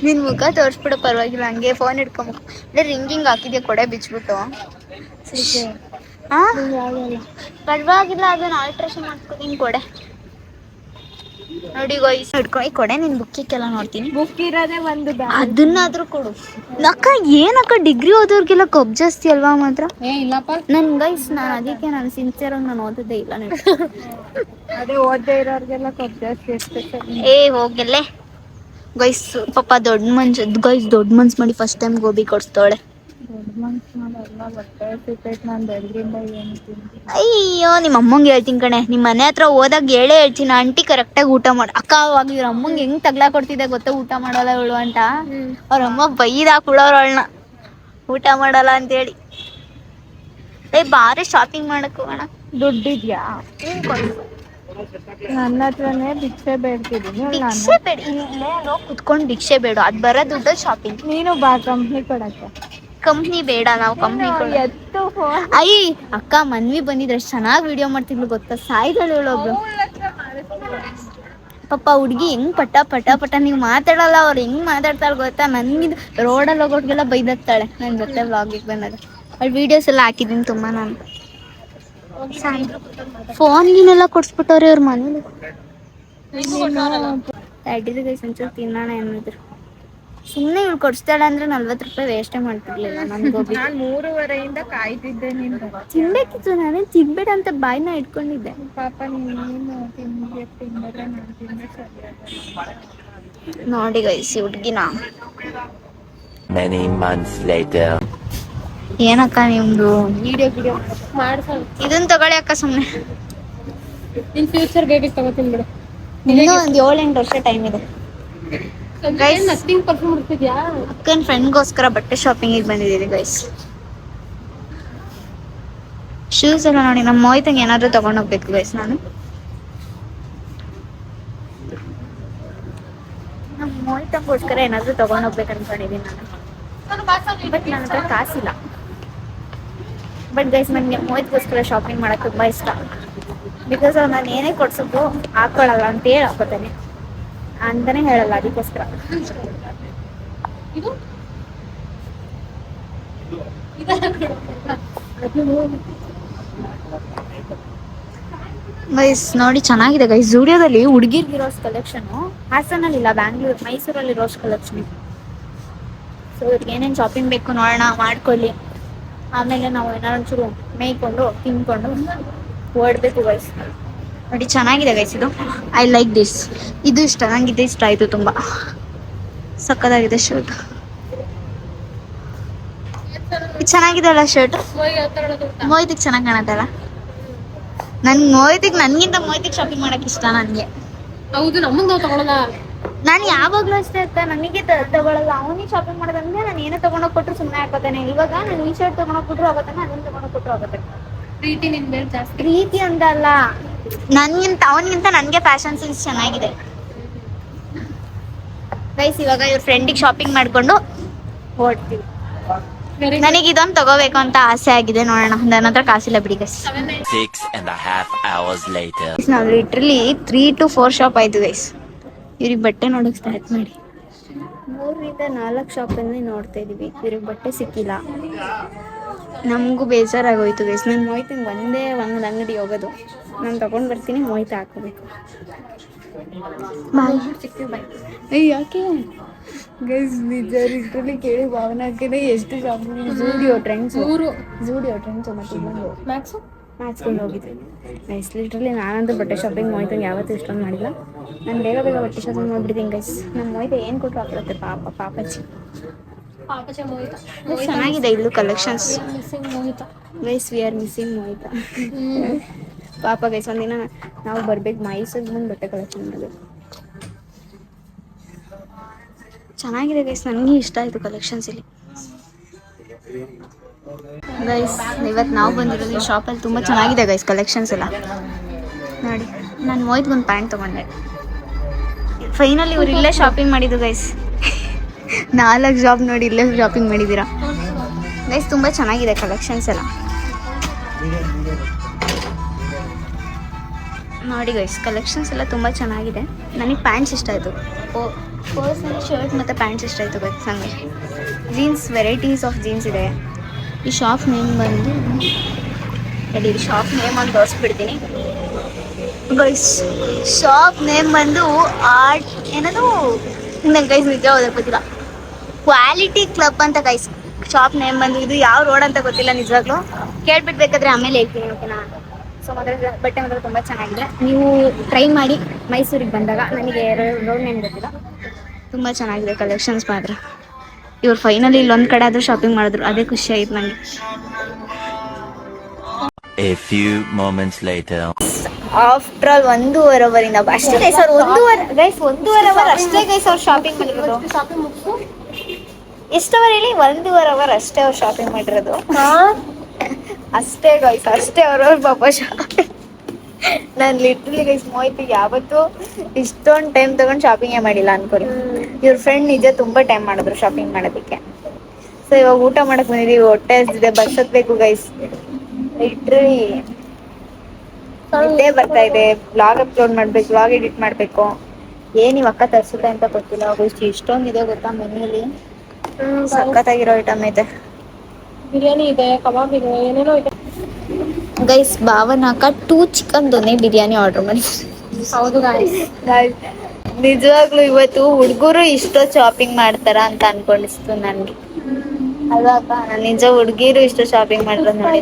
ನಿನ್ ಮುಖ ತೋರಿಸ್ಬಿಡು, ಪರವಾಗಿಲ್ಲ. ಹಂಗೆ ಫೋನ್ ಇಟ್ಕೊಂಬ. ಇಲ್ಲೇ ರಿಂಗಿಂಗ್ ಹಾಕಿದ್ಯಾ ಕೊಡೆ ಬಿಚ್ಬಿಟ್ಟು? ಪರವಾಗಿಲ್ಲ, ಅದನ್ನ ಆಲ್ಟ್ರೇಷನ್ ಮಾಡ್ಕೋತೀನಿ ಕೊಡೆ. ನೋಡಿ ಗೈಸ್ ಹಿಡ್ಕೊಂಡು ಕೊಡೆ ನಿನ್ ಬುಕ್ಕಿಗೆಲ್ಲ ನೋಡ್ತೀನಿ. ಬುಕ್ ಇರೋದೇ ಒಂದು ಅದನ್ನಾದ್ರೂ ಕೊಡು. ಅಕ್ಕ ಏನಕ್ಕ ಡಿಗ್ರಿ ಓದೋರ್ಗೆಲ್ಲ ಕಬ್ ಜಾಸ್ತಿ ಅಲ್ವಾ ಮಾತ್ರ. ಇಲ್ಲಪ್ಪ ನನ್ ಗೈಸ್ ನಾನು ಸಿನ್ಸಿಯರ್ ಆಗಿ ನಾನು ಓದೋದೇ ಇಲ್ಲ. ಅದೇ ಓದದೇ ಇರೋರ್ಗೆಲ್ಲ ಕಬ್ ಜಾಸ್ತಿ ಇರ್ತೈತೆ. ಹೋಗಲ್ಲೇ ಗೈಸ್ ಪಾಪ ದೊಡ್ಡ ಮನ್ಸ್ ಮಾಡಿ ಫಸ್ಟ್ ಟೈಮ್ ಗೋಬಿ ಕೊಡ್ಸ್ತಾಳೆ. ದೊಡ್ಡ ಮನ್ಸು ಎಲ್ಲ ಬಟ್ಟೆ ಸಿಗ್ತೈತೆ. ನಾನು ಬೆಳಗ್ಗಿಂದ ಏನು ತಿಂತೀನಿ. ಅಯ್ಯೋ ನಿಮ್ಮ ಅಮ್ಮಂಗೆ ಹೇಳ್ತೀನಿ ಕಣೆ. ನಿಮ್ಮ ಮನೆ ಹತ್ರ ಹೋದಾಗ ಹೇಳ್ತೀನಿ ಆಂಟಿ ಕರೆಕ್ಟಾಗಿ ಊಟ ಮಾಡಿ. ಅಕ್ಕ ಅವಾಗ ಇವ್ರ ಅಮ್ಮಂಗೆ ಹೆಂಗ್ ತಗ್ಲಾ ಕೊಡ್ತಿದ್ದೆ ಗೊತ್ತಾ ಊಟ ಮಾಡಲ್ಲ ಇವಳು ಅಂತ. ಅವ್ರ ಅಮ್ಮ ಬೈದ್ ಹಾಕ್ಬಿಡೋರು ಅವಳನ್ನ ಊಟ ಮಾಡಲ್ಲ ಅಂತೇಳಿ. ಬಾರಿ ಶಾಪಿಂಗ್ ಮಾಡಕ್ ಹೋಗೋಣ. ದುಡ್ಡಿದ್ಯಾ? ನನ್ನ ಹತ್ರನೇ ಭಿಕ್ಷೆ ಬೇಡ್ತಿದ್ದೀನಿ. ಭಿಕ್ಷೆ ಬೇಡ, ಇಲ್ಲೇ ಕುತ್ಕೊಂಡು ಭಿಕ್ಷೆ ಬೇಡ. ಅದ್ ಬರೋ ದುಡ್ಡು ಶಾಪಿಂಗ್. ನೀನು ಬಾ ಕಂಪ್ನಿ ಕೊಡಕ್ಕೆ. ಕಂಪ್ನಿ ಬೇಡ, ನಾವು ಕಂಪ್ನಿ ಎತ್ತು ಅಕ್ಕ ಮನ್ವಿ ಬಂದಿದ್ರೆ ಚೆನ್ನಾಗಿ ವಿಡಿಯೋ ಮಾಡ್ತಿದ್ಲು ಗೊತ್ತಾ. ಸಾಯ್ದಳು ಹೇಳೊಬ್ಳು ಪಾಪ ಹುಡ್ಗಿ ಹೆಂಗ್ ಪಟ ನೀವ್ ಮಾತಾಡಲ್ಲ. ಅವ್ರು ಹೆಂಗ್ ಮಾತಾಡ್ತಾಳೆ ಗೊತ್ತಾ. ನನ್ಗಿದ್ ರೋಡಲ್ಲಿ ಹೋಗೋಟ್ಗೆಲ್ಲ ಬೈದಾಗ್ತಾಳೆ ನನ್ ಜೊತೆ ವ್ಲಾಗಿಗೆ ಬಂದಾಗ. ಅಲ್ಲಿ ವಿಡಿಯೋಸ್ ಎಲ್ಲ ಹಾಕಿದ್ದೀನಿ ತುಂಬಾ. ನಾನು ಫೋನ್ಗಿನೆಲ್ಲ ಕೊಡ್ಸ್ಬಿಟ್ಟವ್ರೆ ಅವ್ರ ಮನೇಲಿ. ಒಂಚೂರು ತಿನ್ನೋಣ ಏನಿದ್ರು. ಸುಮ್ಮನೆ ಇವ್ಳು ಕೊಡ್ಸ್ತಾಳೆ ಅಂದ್ರೆ 40 ರೂಪಾಯಿ ವೇಸ್ಟೇ ಮಾಡ್ತಿರ್ಲಿಲ್ಲ. ನನ್ ಗೋಬಿ ನಾನು 3:30 ಕಾಯ್ತಿದ್ದೆ. ನೀನು ತಿನ್ಬೇಕಿತ್ತು. ನಾನೇನ್ ತಿನ್ಬೇಡ ಅಂತ ಬಾಯ್ನ ಇಟ್ಕೊಂಡಿದ್ದೆ. ಪಾಪ ನೀನು ತಿಂದ್ರೆ ನಾನು ತಿಂದ್ರೆ ಸರಿಯಾಗಲ್ಲ. ನೋಡಿ ಗೈಸ್ ಹುಡ್ಗಿನ. Many months later. ಏನಕ್ಕ ನಿಮ್ದು ವಿಡಿಯೋ ಮಾಡ್ಸೋಣ. ಇದನ್ನ ತಗೊಳ್ಳಿ ಅಕ್ಕ ಸುಮ್ನೆ. ನಿನ್ ಫ್ಯೂಚರ್ ಬೇಬಿ ತಗೋತೀನಿ ಬಿಡು. ಇನ್ನೂ ಒಂದ್ 7-8 ವರ್ಷ ಟೈಮ್ ಇದೆ. ಗೈಸ್ ನಥಿಂಗ್ ಪರ್ಫ್ಯೂಮ್ ಇರ್ತಿದ್ಯಾ? ಅಕ್ಕನ ಫ್ರೆಂಡ್ಗೋಸ್ಕರ ಬಟ್ಟೆ ಶಾಪಿಂಗಿಗೆ ಬಂದಿದ್ದೀವಿ ಗೈಸ್. ಶೂಸ್ ಎಲ್ಲ ನೋಡಿ ನಮ್ಮ ಮೋಯ್ತಂಗೆ ಏನಾದ್ರು ತಗೊಂಡೋಗ್ಬೇಕು ಗೈಸ್. ನಾನು ನಮ್ಮ ಮೋಯ್ತಂಗೋಸ್ಕರ ಏನಾದ್ರು ತಗೊಂಡೋಗ್ಬೇಕು ಅನ್ಕೊಂಡಿದ್ದೀನಿ ನಾನು. ಬಟ್ ನನ್ನ ಹತ್ರ ಕಾಸಿಲ್ಲ. ಬಟ್ ಗೈಸ್ ನನಗೆ ಮೋಯ್ತ್ಗೋಸ್ಕರ ಶಾಪಿಂಗ್ ಮಾಡಕ್ ತುಂಬಾ ಇಷ್ಟ. ಬಿಕಾಸ್ ಅವ್ರು ನಾನು ಏನೇ ಕೊಡ್ಸಿದ್ರು ಹಾಕೊಳ್ಳಲ್ಲ ಅಂತ ಹೇಳಿ ಹಾಕೋತಾನೆ ಅಂತಾನೆ ಹೇಳಲ್ಲ. ಅದಕ್ಕೋಸ್ಕರ ಗೈಸ್ ನೋಡಿ ಚೆನ್ನಾಗಿದೆ ಗೈಸ್. ಜೂಡಿಯೋದಲ್ಲಿ ಹುಡುಗಿರ್ಗಿರೋಸ್ ಕಲೆಕ್ಷನ್ ಹಾಸನಲ್ಲಿ ಇಲ್ಲ, ಬ್ಯಾಂಗ್ಳೂರ್ ಮೈಸೂರಲ್ಲಿ ರೋಸ್ ಕಲೆಕ್ಷನ್. ಸೊ ಇವ್ರಿಗೆ ಏನೇನು ಶಾಪಿಂಗ್ ಬೇಕು ನೋಡೋಣ, ಮಾಡ್ಕೊಳ್ಳಿ. ಆಮೇಲೆ ನಾವು ಏನಾದ್ರು ಒಂಚೂರು ಮೇಯ್ಕೊಂಡು ತಿನ್ಕೊಂಡು ಓಡಬೇಕು ಗೈಸ್. ನೋಡಿ ಚೆನ್ನಾಗಿದೆ ಗೈಸ್ ಇದು. I like this. ಇದು ಇಷ್ಟ ನಂಗೆ. ಇದು ಇಷ್ಟ ಆಯಿತು ತುಂಬ. ಸಕ್ಕತ್ತಾಗಿದೆ ಶರ್ಟ್. ಇದು ಚೆನ್ನಾಗಿದೆ ಅಲ್ಲ ಶರ್ಟ್. ಮೋಯ್ತಿಗೆ ಚೆನ್ನಾಗಿ ಕಾಣತ್ತಲ್ಲ. ನನ್ಗಿಂತ ಮೋಯ್ತಿಗೆ ಶಾಪಿಂಗ್ ಮಾಡಕ್ ಇಷ್ಟ ನನಗೆ. ಹೌದು, ನಮ್ಮನ್ನ ನಾವು ತಗೊಳಲ್ಲ. ನಾನು ಯಾವಾಗ್ಲೂ ಅಷ್ಟೇ ಅಕ್ಕ, ನನಗೆ ತಗೊಳಲ್ಲ. ಅವನಿಗೆ ಶಾಪಿಂಗ್ ಮಾಡೋದಂದ್ರೆ ನಾನು ಏನೇ ತಗೊಂಡೋಗಿ ಕೊಟ್ಟರು ಸುಮ್ಮನೆ ಹಾಕೋತಾನೆ. ಇವಾಗ ನಾನು ಈ ಶರ್ಟ್ ತಗೊಂಡೋಗಿ ಕೊಟ್ಟರು ಆಗೋತಾನೆ, ಅದನ್ನ ತಗೊಂಡೋಗಿ ಕೊಟ್ಟರು ಆಗೋತಾನೆ. ಪ್ರೀತಿ ನಿನ್ ಮೇಲೆ ಜಾಸ್ತಿ. ಪ್ರೀತಿ ಅಂತ ಅಲ್ಲ, ಅವನಿಗಿಂತ ನನಗೆ ಫ್ಯಾಷನ್ ಸೆನ್ಸ್ ಚೆನ್ನಾಗಿದೆ ಗೈಸ್. ಇವಾಗ ಇವ್ರ ಫ್ರೆಂಡಿಗೆ ಶಾಪಿಂಗ್ ಮಾಡ್ಕೊಂಡು ಹೊರಡ್ತೀವಿ. ನನಗೆ ಇದೊಂದು ತಗೋಬೇಕು ಅಂತ ಆಸೆ ಆಗಿದೆ. ನೋಡೋಣ, ನನ್ನ ಹತ್ರ ಕಾಸಿಲ್ಲ ಬಿಡಿ ಗೈಸ್. 6.5 hours later. ನಾವು ಲಿಟ್ರಲಿ 3 to 4 ಶಾಪ್ ಆಯ್ತು ಗೈಸ್. ಇವ್ರಿಗೆ ಬಟ್ಟೆ ನೋಡಕ್ ಸ್ಟಾರ್ಟ್ ಮಾಡಿ 3ರಿಂದ 4 ಶಾಪಲ್ಲಿ ನೋಡ್ತಾ ಇದೀವಿ. ಇವ್ರಿಗೆ ಬಟ್ಟೆ ಸಿಕ್ಕಿಲ್ಲ. ನಮಗೂ ಬೇಜಾರಾಗೋಯ್ತು ಗೈಸ್. ನಾನು ಮೋಯ್ತಂಗೆ ಒಂದೇ ಒಂದು ಅಂಗಡಿ ಹೋಗೋದು. ನಾನು ತಗೊಂಡು ಬರ್ತೀನಿ, ಮೋಯ್ತ ಹಾಕೋಬೇಕು. ಬಾಯ್ ಸಿಕ್ತೀವಿ ಬಾಯ್. ಯಾಕೆ ಗೈಸ್ ನಿಜ ಲಿಟ್ರಲಿ ಕೇಳಿ ಭಾವನಾಕಿದೆ ಎಷ್ಟು ಶಾಪಿಂಗ್. ಜೂಡಿಯೋ ಟ್ರೆಂಡ್ಸ್ ಮತ್ತೆ ಇನ್ನೊಂದು ಮ್ಯಾಕ್ಸ್ಕೊಂಡು ಹೋಗಿದ್ವಿ ಗೈಸ್. ಲಿಟ್ರಲಿ ನಾನಂತೂ ಬಟ್ಟೆ ಶಾಪಿಂಗ್ ಮೋಯ್ತಂಗೆ ಯಾವತ್ತೂ ಇಷ್ಟೊಂದು ಮಾಡಿಲ್ಲ. ನಾನು ಬೇಗ ಬಟ್ಟೆ ಶಾಪಿಂಗ್ ಮಾಡಿಬಿಡ್ತೀನಿ ಗೈಸ್. ನಮ್ಮ ಮೋಯ್ತ ಏನು ಕೊಟ್ಟರು ಹಾಕೊಳ್ಳುತ್ತೆ ಪಾಪಚ್ಚಿ. ಚೆನ್ನಾಗಿದೆ ಇಲ್ಲೂ collections guys. We are missing ಮೋಹಿತ. ಪಾಪ ಗೈಸ್, ಒಂದಿನ ನಾವು ಬರ್ಬೇಕು ಮೈಸೂರಿಗೆ ಮುಂದೆ ಬಟ್ಟೆ ಕಲೆಕ್ಷನ್ ಮಾಡಬೇಕು. ಚೆನ್ನಾಗಿದೆ ಗೈಸ್, ನನಗೆ ಇಷ್ಟ ಆಯಿತು ಕಲೆಕ್ಷನ್ಸ್ ಇಲ್ಲಿ ಗೈಸ್. ಇವತ್ತು ನಾವು ಬಂದಿರೋದು ಈ ಶಾಪಲ್ಲಿ ತುಂಬ ಚೆನ್ನಾಗಿದೆ ಗೈಸ್ ಕಲೆಕ್ಷನ್ಸ್ ಎಲ್ಲ ನೋಡಿ. ನಾನು ಮೋಯ್ತ್ಗೊಂದು ಪ್ಯಾಂಟ್ ತೊಗೊಂಡೆ. ಫೈನಲಿ ಇವ್ರು ಇಲ್ಲೇ ಶಾಪಿಂಗ್ ಮಾಡಿದ್ದು ಗೈಸ್. 4 ಜಾಬ್ ನೋಡಿ ಇಲ್ಲೇ ಶಾಪಿಂಗ್ ಮಾಡಿದ್ದೀರಾ ಗೈಸ್. ತುಂಬ ಚೆನ್ನಾಗಿದೆ ಕಲೆಕ್ಷನ್ಸ್ ಎಲ್ಲ ನೋಡಿ ಗೈಸ್. ಕಲೆಕ್ಷನ್ಸ್ ಎಲ್ಲ ತುಂಬ ಚೆನ್ನಾಗಿದೆ. ನನಗೆ ಪ್ಯಾಂಟ್ಸ್ ಇಷ್ಟ ಆಯಿತು. ಪರ್ಸನಲಿ ಶರ್ಟ್ ಮತ್ತು ಪ್ಯಾಂಟ್ಸ್ ಇಷ್ಟ ಆಯಿತು ಗೈಸ್ ನನಗೆ. ಜೀನ್ಸ್ ವೆರೈಟೀಸ್ ಆಫ್ ಜೀನ್ಸ್ ಇದೆ. ಈ ಶಾಪ್ ನೇಮ್ ಬಂದು ಶಾಪ್ ನೇಮ್ ಅಂತ ತೋರಿಸ್ಬಿಡ್ತೀನಿ. ಗೈಸ್ ಶಾಪ್ ನೇಮ್ ಬಂದು ಆರ್ಟ್ ಏನದು ನಂಗೆ ಗೈಸ್ ನಿಜ ಓದಕ್ಕೆ ಗೊತ್ತಿಲ್ಲ. ಕ್ವಾಲಿಟಿ ಕ್ಲಬ್ ಅಂತ ಗೈಸ್ ಶಾಪ್ ನೇಮ್ ಬಂದು. ಇದು ಯಾವ ರೋಡ್ ಅಂತ ಗೊತ್ತಿಲ್ಲ ನಿಜವಾಗ್ಲೂ, ಕೇಳ್ಬಿಡ್ಬೇಕಾದ್ರೆ ಆಮೇಲೆ ಹೇಳ್ತೀನಿ ಓಕೆನಾ. ಸೊ ಮಾತ್ರ ಬಟ್ಟೆ ಮಾತ್ರ ತುಂಬ ಚೆನ್ನಾಗಿದೆ, ನೀವು ಟ್ರೈ ಮಾಡಿ ಮೈಸೂರಿಗೆ ಬಂದಾಗ. ನನಗೆ ರೋಡ್ ನೇಮ್ ಗೊತ್ತಿಲ್ಲ, ತುಂಬ ಚೆನ್ನಾಗಿದೆ ಕಲೆಕ್ಷನ್ಸ್ ಮಾತ್ರ. ಇವ್ರು ಫೈನಲಿ ಇಲ್ಲೊಂದು ಕಡೆ ಆದರೂ ಶಾಪಿಂಗ್ ಮಾಡಿದ್ರು, ಅದೇ ಖುಷಿ ಆಯ್ತು ನನಗೆ. A few moments later. After all 1.5 ಅವರಿಂದ ಅಷ್ಟೇ ಗೈಸ್ ಅವ್ರು 1.5 ಅವರ್ ಅಷ್ಟೇ ಗೈಸ್ ಅವ್ರು ಶಾಪಿಂಗ್ ಮಾಡಿರೋದು. ಎಷ್ಟು ಅವರ್ ಹೇಳಿ? 1.5 ಅವರ್ ಅಷ್ಟೇ ಅವ್ರು ಶಾಪಿಂಗ್ ಮಾಡಿರೋದು. ಅಷ್ಟೇ ಗೈಸ್, ಅಷ್ಟೇ ಅವ್ರವ್ರ ಪಾಪ ಶಾಪಿಂಗ್. ನಾನು ಲಿಟ್ರಲಿ ಗೈಸ್ ಮೋಹಿತಿಗೆ ಯಾವತ್ತೂ ಇಷ್ಟೊಂದು ಟೈಮ್ ತಗೊಂಡು ಶಾಪಿಂಗೇ ಮಾಡಿಲ್ಲ ಅನ್ಕೊಳ್ಳಿ. ಇವ್ರ ಫ್ರೆಂಡ್ ನಿಜ ತುಂಬ ಟೈಮ್ ಮಾಡಿದ್ರು ಶಾಪಿಂಗ್ ಮಾಡೋದಕ್ಕೆ. ಸೊ ಇವಾಗ ಊಟ ಮಾಡಕ್ ಬಂದಿದ್ದೀವಿ, ಹೊಟ್ಟೆ ಹಸ್ದಿದೆ, ಬಸ್ ಹತ್ಬೇಕು ಗೈಸ್. ಲಿಟ್ರಲಿ ನಿದ್ದೆ ಬರ್ತಾ ಇದೆ. ವ್ಲಾಗ್ ಅಪ್ಲೋಡ್ ಮಾಡ್ಬೇಕು, ವ್ಲಾಗ್ ಎಡಿಟ್ ಮಾಡಬೇಕು. ಏನು ಇವ್ ಅಕ್ಕ ತರಿಸುತ್ತೆ ಅಂತ ಗೊತ್ತಿಲ್ಲ. ಇಷ್ಟೊಂದಿದೆ ಗೊತ್ತಾ ಮೆನ್ಯೂಲಿ, ಸಖತ್ತಾಗಿರೋ ಐಟಮ್ ಐತೆ. ಬಿರಿಯಾನಿ ಇದೆ, ಕಬಾಬ್ ಇದೆ, ಏನೇನೋ ಇದೆ ಗೈಸ್. ಭಾವನಾಕ 2 ಚಿಕನ್ ದೊನೆ ಬಿರಿಯಾನಿ ಆರ್ಡರ್ ಮಾಡಿ. ಹೌದು ಗಾಯ್ಸ್. ನಿಜವಾಗ್ಲೂ ಇವತ್ತು ಹುಡುಗರು ಇಷ್ಟೋ ಶಾಪಿಂಗ್ ಮಾಡ್ತಾರ ಅಂತ ಅನ್ಕೊಂಡಿಸ್ತು ನನ್ಗೆ ಅಲ್ವಾ ಅಕ್ಕ? ನಾನು ನಿಜ ಹುಡುಗಿರು ಇಷ್ಟು ಶಾಪಿಂಗ್ ಮಾಡಿರೋದು ನೋಡಿ.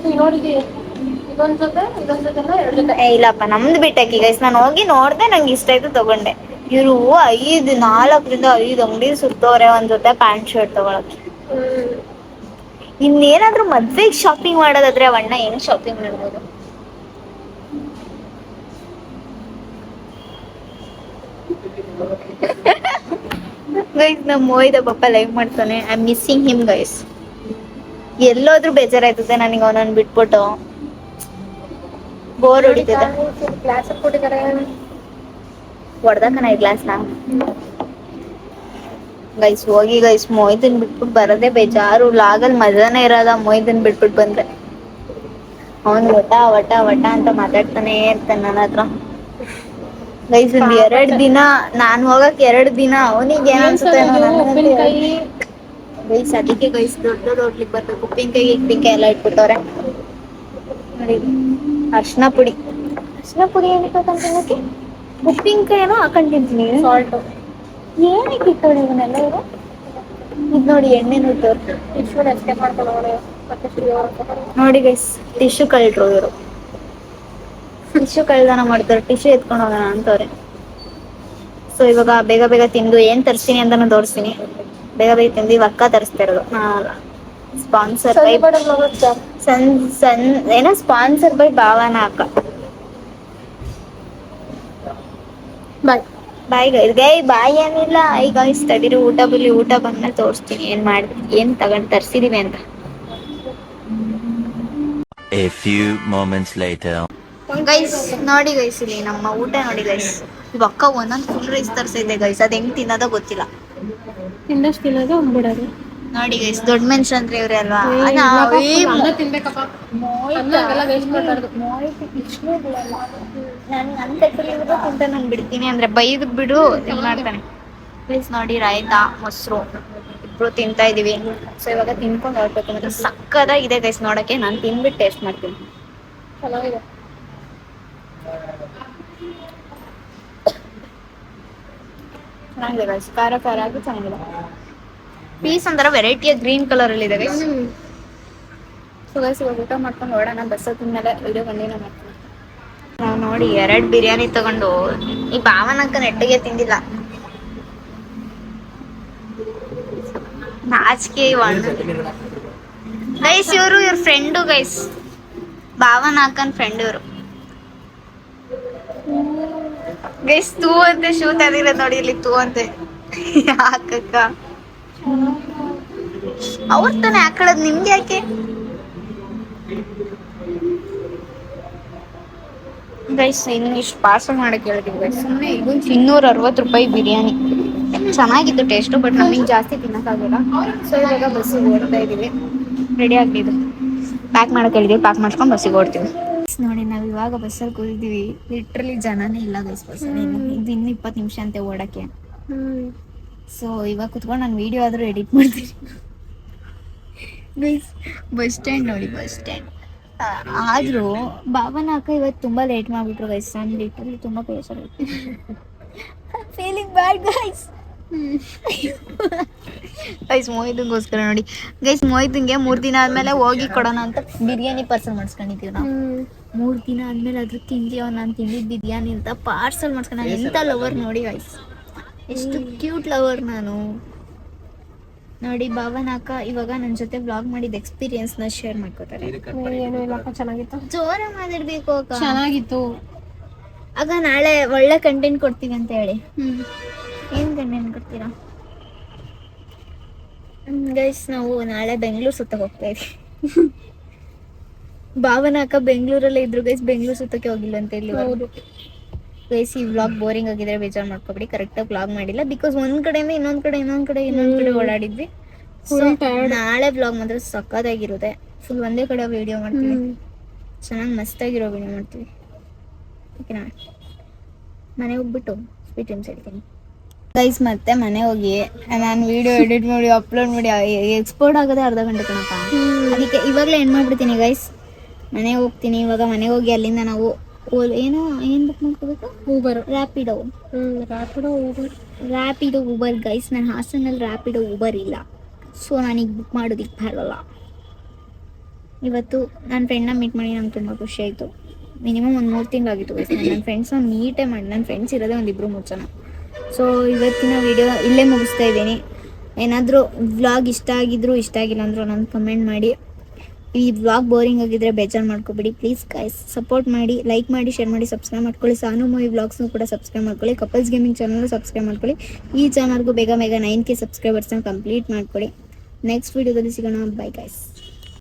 ಇಲ್ಲಪ್ಪ ನಮ್ದು ಬಿಟ್ಟಾಕಿ ಗೈಸ್. ನಾನು ಹೋಗಿ ನೋಡ್ದೆ, ನಂಗೆ ಇಷ್ಟ ಆಯ್ತು ತಗೊಂಡೆ. ಇವರು 4ರಿಂದ 5 ಅಂಗಡಿ ಸುತ್ತೋರೆ ಒಂದ್ ಜೊತೆ ಪ್ಯಾಂಟ್ ಶರ್ಟ್ ತಗೊಳಕ್ಕೆ. ಇನ್ನೇನಾದ್ರೂ ಮದ್ವೆಗೆ ಶಾಪಿಂಗ್ ಮಾಡೋದಾದ್ರೆ ಅವಣ್ಣ ಹೆಂಗ್ ಶಾಪಿಂಗ್ ಮಾಡ್ಬೋದು? ಗೈಸ್ ನಮ್ಮ ಮೋಯ್ದ ಪಾಪ ಲೈವ್ ಮಾಡ್ತಾನೆ. I am missing him guys. ಎಲ್ಲೋದ್ರೂ ಬೇಜಾರಾಯ್ತದೆ ನನಗೆ ಅವನನ್ನ ಬಿಟ್ಬಿಟ್ಟು. ಬೋರ್ ಹೊಡಿತದೆ. ಹೊಡ್ದಕ್ಕನ ಈ ಗ್ಲಾಸ್ನ ಗೈಸ್. ಹೋಗಿ ಗೈಸ್, ಮೋಯ್ದನ್ ಬಿಟ್ಬಿಟ್ಟು ಬರೋದೇ ಬೇಜಾರು. ಲಾಗಲ್ ಮಜಾನೇ ಇರೋದ ಮೋಯ್ದನ್ ಬಿಟ್ಬಿಟ್ಟು ಬಂದ್ರೆ. ಅವನ್ ವಟ ವಟ ವಟ ಅಂತ ಮಾತಾಡ್ತಾನೆ ಇರ್ತಾನೆ ನನ್ನ ಹತ್ರ ಗೈಸ್. ಒಂದ್ 2 ದಿನ ನಾನ್ ಹೋಗಕ್ 2 ದಿನ ಅವನಿಗೆ ಏನ್ ಅನ್ಸುತ್ತೆ ಗೈಸ್. ಅದಕ್ಕೆ ಗೈಸ್ ದೊಡ್ಡ ಹೋಟ್ಲಿಗೆ ಬರ್ಬೇಕು. ಉಪ್ಪಿನಕಾಯಿ ಇಪ್ಪಿನಕಾಯಿ ಎಲ್ಲ ಇಟ್ಬಿಟ್ಟವ್ರೆ ನೋಡಿ. ಅರ್ಶಿನ ಪುಡಿ ಏನಕ್ಕೆ ತಿನ್ನಕ್ಕೆ? ಉಪ್ಪಿನಕಾಯಿನೂ ಹಾಕೊಂಡ್ ತಿಂತೀನಿ. ಸಾಲ್ಟ್ ಏನಕ್ಕೆ ಇಟ್ಟೋಡಿ ಇವನ್ನೆಲ್ಲ ಇವರು? ಇದು ನೋಡಿ ಎಣ್ಣೆ ನೋಡಿ ಗೈಸ್. ಟಿಶ್ಯೂ ಕಳ್ರು ಇವರು. ಟಿಶ್ಯೂ ಕಳ್ದನ ಮಾಡ್ತಾರೆ, ಟಿಶ್ಯೂ ಎತ್ಕೊಂಡು ಹೋಗೋಣ ಅಂತವ್ರೆ. ಸೊ ಇವಾಗ ಬೇಗ ಬೇಗ ತಿಂದು ಏನ್ ತರಿಸ್ತೀನಿ ಅಂತಾನು ತೋರಿಸ್ತೀನಿ. ಬೇಗ ಬೇಗ ತಿಂದು ಇವಾಗ ಅಕ್ಕ ತರಿಸ್ತಾ ಇರೋದು. ಸ್ಪಾನ್ಸರ್ ಬೈ ಏನೋ ಸ್ಪಾನ್ಸರ್ ಬೈ ಭಾವನಾ ಅಕ್ಕ. ಬಾಯ್ ಗೈ ಬಾಯ್ ಏನಿಲ್ಲ. ಈಗ ತಡೀರಿ, ಊಟ ಬಂದ್ಮೇಲೆ ತೋರಿಸ್ತೀನಿ ಏನ್ ತಗೊಂಡ್ ತರ್ಸಿದೀವಿ ಅಂತ. A few moments later. Guys ನೋಡಿ ಗೈಸ್, ಇಲ್ಲಿ ನಮ್ಮ ಊಟ ನೋಡಿ ಗೈಸ್. ಇವ್ ಅಕ್ಕ ಒಂದೊಂದು ಫುಲ್ ರೈಸ್ ತರ್ಸೈತೆ ಗೈಸ್. ಅದ್ ಹೆಂಗ್ ತಿನ್ನೋದೋ ಗೊತ್ತಿಲ್ಲ. ತಿನ್ನಷ್ಟು ತಿನ್ನೋದು ಬಿಡೋದು ನೋಡಿ ಗೈಸ್, ದೊಡ್ಡ ಮನುಷ್ಯ ಅಂದ್ರೆ ಇವ್ರೆ ಅಲ್ವಾ? ತಿನ್ಬೇಕಪ್ಪ. ನಾನು ಬಿಡ್ತೀನಿ ಅಂದ್ರೆ ಬೈದ್ ಬಿಡು ಮಾಡ್ತಾನೆ ಗೈಸ್. ನೋಡಿ ರಾಯ್ತಾ, ಮೊಸರು ಇಬ್ರು ತಿಂತಾ ಇದೀವಿ. ಸೊ ಇವಾಗ ತಿನ್ಕೊಂಡು ಹೊರಡ್ಬೇಕು. ಮತ್ತೆ ಸಕ್ಕದಾಗಿದೆ ಗೈಸ್ ನೋಡಕ್ಕೆ. ನಾನು ತಿನ್ಬಿಟ್ಟು ಟೇಸ್ಟ್ ಮಾಡ್ತೀನಿ. ಚೆನ್ನಾಗಿದೆ. ಚೆನ್ನಾಗಿದೆ ಗೈಸ್, ಖಾರ ಆಗಿ ಚೆನ್ನಾಗಿದೆ. ಪೀಸ್ ಒಂಥರ ವೆರೈಟಿಯ ಗ್ರೀನ್ ಕಲರ್ ಅಲ್ಲಿ ಇದೆ ಗೈಸ್. ಸೊ ಗೈಸ್ ಇವಾಗ ಊಟ ಮಾಡ್ಕೊಂಡು ಹೊರಡೋಣ. ಬಸ್ ಹತ್ತಿದ್ಮೇಲೆ ವಿಡಿಯೋ ಕಂಟಿನ್ಯೂ ಮಾಡ್ತೀನಿ. ನಾವು ನೋಡಿ 2 ಬಿರಿಯಾನಿ ತಗೊಂಡು ಈ ಭಾವನಕ್ಕ ನೆಟ್ಟಿಗೆ ತಿಂದಿಲ್ಲ. ನಾಚಿಕೆ ಗೈಸ್. ಇವ್ರ ಫ್ರೆಂಡು ಗೈಸ್, ಭಾವನಾಕನ್ ಫ್ರೆಂಡ್ ಇವರು ಗೈಸ್. ತೂ ಅಂತೆ ಶೂ ತಂದಿರೋದು ನೋಡಿ. ಇಲ್ಲಿ ತೂ ಅಂತೆ. ಯಾಕಕ್ಕ ಅವ್ರ ತಾನೇ ಹಾಕೊಳ್ಳೋದು, ನಿಮ್ಗೆ ಯಾಕೆ ಗೈಸ್? ಇನ್ನು ಇಷ್ಟು ಪಾರ್ಸಲ್ ಮಾಡಕ್ಕೆ ಹೇಳಿದೀವಿ ಗೈಸ್. ಸುಮ್ಮನೆ ಇದು 260 ರೂಪಾಯಿ ಬಿರಿಯಾನಿ. ಚೆನ್ನಾಗಿತ್ತು ಟೇಸ್ಟು, ಬಟ್ ನಮಗೆ ಜಾಸ್ತಿ ತಿನ್ನಕ್ಕಾಗಲ್ಲ. ಸೊ ಇವಾಗ ಬಸ್ಸಿಗೆ ಓಡ್ತಾ ಇದೀವಿ. ರೆಡಿ ಆಗ್ತಿದ್ದು ಪ್ಯಾಕ್ ಮಾಡಕ್ಕೆ ಹೇಳಿದೀವಿ. ಪ್ಯಾಕ್ ಮಾಡ್ಕೊಂಡು ಬಸ್ಸಿಗೆ ಓಡ್ತೀವಿ. ನೋಡಿ ನಾವು ಇವಾಗ ಬಸ್ಸಲ್ಲಿ ಕೂತಿದ್ದೀವಿ. ಲಿಟ್ರಲಿ ಜನನೇ ಇಲ್ಲ ಗೈಸ್ ಬಸ್ಸಲ್ಲಿ. ಇದು ಇನ್ನು 20 ನಿಮಿಷ ಅಂತೆ ಓಡಕ್ಕೆ. ಸೊ ಇವಾಗ ಕುತ್ಕೊಂಡು ನಾನು ವಿಡಿಯೋ ಆದರೂ ಎಡಿಟ್ ಮಾಡ್ತೀನಿ ಗೈಸ್. ಬಸ್ ಸ್ಟ್ಯಾಂಡ್ ನೋಡಿ, ಬಸ್ ಸ್ಟ್ಯಾಂಡ್ ಆದ್ರೂ ಬಾಬನ ಅಕ್ಕ ಇವತ್ತು ತುಂಬಾ ಲೇಟ್ ಮಾಡ್ಬಿಟ್ರು ಗೈಸ್. ನಾನು ಲಿಟರಲಿ ತುಂಬಾ ಬೇಸರ ಫೀಲಿಂಗ್ ಬ್ಯಾಡ್ ಗೈಸ್. ಗೈಸ್ ಮೋಹಿತಂಗೋಸ್ಕರ ನೋಡಿ ಗೈಸ್, ಮೋಹಿತಂಗೆ 3 ದಿನ ಆದ್ಮೇಲೆ ಹೋಗಿ ಕೊಡೋಣ ಅಂತ ಬಿರಿಯಾನಿ ಪಾರ್ಸಲ್ ಮಾಡಿಸ್ಕೊಂಡಿದ್ದೀವಿ ನಾವು. 3 ದಿನ ಆದ್ಮೇಲೆ ಅದ್ರ ತಿಂದೀವ. ನಾನು ತಿಂದಿದ್ದು ಬಿರಿಯಾನಿ ಅಂತ ಪಾರ್ಸಲ್ ಮಾಡಿಸ್ಕೊಂಡು. ಎಂತ ಲವರ್ ನೋಡಿ ಗೈಸ್, ಎಷ್ಟು ಕ್ಯೂಟ್ ಲವರ್ ನಾನು ನೋಡಿ. ಭಾವನ ಅಕ್ಕ ಇವಾಗ ನನ್ನ ಜೊತೆ ವ್ಲಾಗ್ ಮಾಡಿದ ಎಕ್ಸ್ಪೀರಿಯನ್ಸ್ ನ ಶೇರ್ ಮಾಡ್ಕೋತಾರೆ. ಏನು ಇಲ್ಲಪ್ಪ, ಚೆನ್ನಾಗಿತ್ತು. ಜೋರ ಮಾತಾಡ್ಬೇಕು ಅಕ್ಕ. ಚೆನ್ನಾಗಿತ್ತು ಆಗ ನಾಳೆ ಒಳ್ಳೆ ಕಂಟೆಂಟ್ ಕೊಡ್ತೀವಿ ಅಂತ ಹೇಳಿ. ಏನ್ ಕಂಟೆಂಟ್ ಕೊಡ್ತೀರಾ ಗೈಸ್? ನಾವು ನಾಳೆ ಬೆಂಗಳೂರು ಸುತ್ತಕ್ಕೆ ಹೋಗ್ತಾ ಇದೀವಿ. ಭಾವನ ಅಕ್ಕ ಬೆಂಗಳೂರಲ್ಲೇ ಇದ್ರು ಗೈಸ್, ಬೆಂಗಳೂರು ಸುತ್ತಕ್ಕೆ ಹೋಗಿಲ್ಲ ಅಂತ ಇಲ್ಲಿ. ಗೈಸ್ ಈ ವ್ಲಾಗ್ ಬೋರಿಂಗ್ ಆಗಿದ್ರೆ ಬೇಜಾರು ಮಾಡ್ಕೊಬೇಡಿ, ಕರೆಕ್ಟಾಗಿ ವ್ಲಾಗ್ ಮಾಡಿಲ್ಲ. ಬಿಕಾಸ್ ಒಂದ್ ಕಡೆಯಿಂದ ಇನ್ನೊಂದ್ ಕಡೆ ಓಡಾಡಿದ್ವಿ. ನಾಳೆ ವ್ಲಾಗ್ ಮಾತ್ರ ಸಕ್ಕತ್ತಾಗಿರುತ್ತೆ. ಫುಲ್ ಒಂದೇ ಕಡೆ ವಿಡಿಯೋ ಮಾಡ್ತೀವಿ, ಚೆನ್ನಾಗಿ ಮಸ್ತಾಗಿರೋ ವಿಡಿಯೋ ಮಾಡ್ತೀವಿ. ಓಕೆನಾ? ಮನೆ ಹೋಗ್ಬಿಟ್ಟು ಸ್ವೀಟ್ ಟೈಮ್ಸ್ ಹೇಳ್ತೀನಿ ಗೈಸ್. ಮತ್ತೆ ಮನೆ ಹೋಗಿ ನಾನು ವಿಡಿಯೋ ಎಡಿಟ್ ಮಾಡಿ ಅಪ್ಲೋಡ್ ಮಾಡಿ ಎಕ್ಸ್ಪೋರ್ಟ್ ಆಗೋದೇ ಅರ್ಧ ಗಂಟೆ ಕಣಪ್ಪ. ಅದಕ್ಕೆ ಇವಾಗಲೇ ಏನು ಮಾಡ್ಬಿಡ್ತೀನಿ ಗೈಸ್, ಮನೆಗೆ ಹೋಗ್ತೀನಿ. ಇವಾಗ ಮನೆಗೆ ಹೋಗಿ ಅಲ್ಲಿಂದ ನಾವು ಏನು ಬುಕ್ ಮಾಡ್ಕೋಬೇಕು? Uber, Rapido Uber guys. ನನ್ನ ಹಾಸನಲ್ಲಿ ರ್ಯಾಪಿಡೋ ಊಬರ್ ಇಲ್ಲ, ಸೊ ನಾನೀಗ ಬುಕ್ ಮಾಡೋದಕ್ಕೆ ಬರಲ್ಲ. ಇವತ್ತು ನನ್ನ ಫ್ರೆಂಡ್ನ ಮೀಟ್ ಮಾಡಿ ನಂಗೆ ತುಂಬ ಖುಷಿ ಆಯಿತು. ಮಿನಿಮಮ್ ಒಂದು 3 ತಿಂಗಳಾಗಿತ್ತು ಗೈಸ್ ನನ್ನ ಫ್ರೆಂಡ್ಸ್ನ ಮೀಟೇ ಮಾಡಿ. ನನ್ನ ಫ್ರೆಂಡ್ಸ್ ಇರೋದೇ 1-2-3 ಜನ. ಸೊ ಇವತ್ತಿನ ವಿಡಿಯೋ ಇಲ್ಲೇ ಮುಗಿಸ್ತಾ ಇದ್ದೀನಿ. ಏನಾದರೂ ವ್ಲಾಗ್ ಇಷ್ಟ ಆಗಿದ್ರು ಇಷ್ಟ ಆಗಿಲ್ಲ ಅಂದರೂ ನಾನು ಕಮೆಂಟ್ ಮಾಡಿ. ಈ ವ್ಲಾಗ್ ಬೋರಿಂಗ್ ಆಗಿದ್ರೆ ಬೇಜಾರು ಮಾಡ್ಕೊಬೇಡಿ ಪ್ಲೀಸ್ ಗೈಸ್. ಸಪೋರ್ಟ್ ಮಾಡಿ, ಲೈಕ್ ಮಾಡಿ, ಶೇರ್ ಮಾಡಿ, ಸಬ್ಸ್ಕ್ರೈಬ್ ಮಾಡ್ಕೊಳ್ಳಿ. ಸಾನು ಮೂವಿ ವ್ಲಾಗ್ಸ್ನು ಕೂಡ ಸಬ್ಸ್ಕ್ರೈಬ್ ಮಾಡ್ಕೊಳ್ಳಿ. ಕಪಲ್ಸ್ ಗೇಮಿಂಗ್ ಚಾನಲ್ ಸಬ್ಸ್ಕ್ರೈಬ್ ಮಾಡ್ಕೊಳ್ಳಿ. ಈ ಚಾನಲ್ಗೂ ಬೇಗ 9K ಸಬ್ಸ್ಕ್ರೈಬರ್ಸ್ನ ಕಂಪ್ಲೀಟ್ ಮಾಡ್ಕೊಳ್ಳಿ. ನೆಕ್ಸ್ಟ್ ವಿಡಿಯೋದಲ್ಲಿ ಸಿಗೋಣ. Bye guys.